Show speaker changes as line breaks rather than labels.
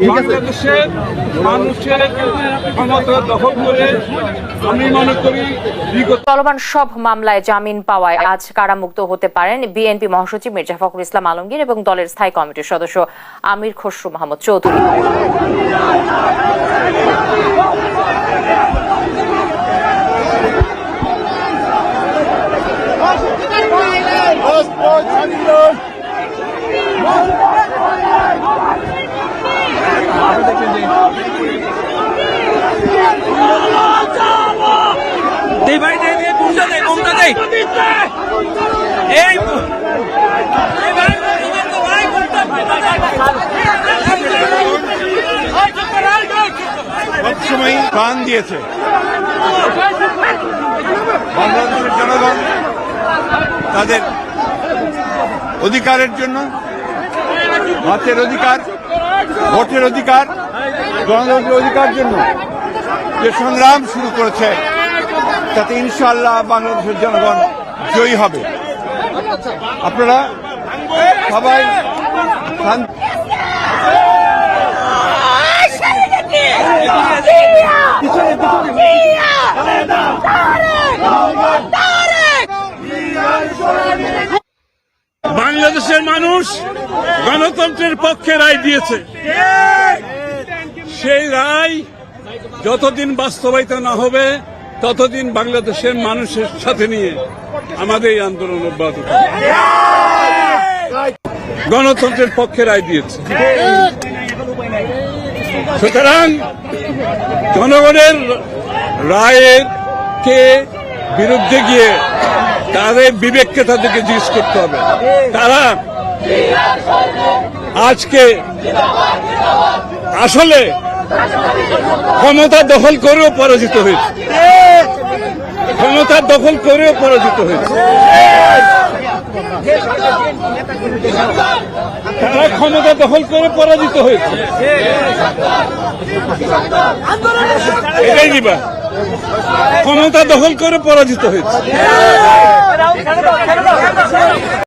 বাংলাদেশের মানুষের ক্ষমতা দখল করে আমি মনে করি
চলমান সব মামলায় জামিন পাওয়ায় আজ কারামুক্ত হতে পারেন বিএনপি মহাসচিব মির্জা ফখরুল ইসলাম আলমগীর এবং দলের স্থায়ী কমিটির সদস্য আমির খসরু মাহমুদ চৌধুরী।
সবসময় প্রাণ দিয়েছে বাংলাদেশের জনগণ তাদের অধিকারের জন্য, ভাতের অধিকার, ভোটের অধিকার, গণতন্ত্রের অধিকার জন্য যে সংগ্রাম শুরু করেছে তাতে ইনশাআল্লাহ বাংলাদেশের জনগণ জয়ী হবে। আপনারা সবাই
বাংলাদেশের মানুষ গণতন্ত্রের পক্ষে রায় দিয়েছে। সেই রায় যতদিন বাস্তবায়িত না হবে ততদিন বাংলাদেশের মানুষের সাথে নিয়ে আমাদের এই আন্দোলন অব্যাহত থাকবে। গণতন্ত্রের পক্ষে রায় দিয়েছে, সুতরাং জনগণের রায়ের কে বিরুদ্ধে গিয়ে তাদের বিবেককে তাদেরকে জিজ্ঞেস করতে হবে। তারা আজকে আসলে ক্ষমতা দখল করেও পরাজিত হয়েছে, ক্ষমতা দখল করেও পরাজিত হয়েছে। তারা ক্ষমতা দখল করে পরাজিত হয়েছে, এটাই দিবা, ক্ষমতা দখল করে পরাজিত হয়েছে।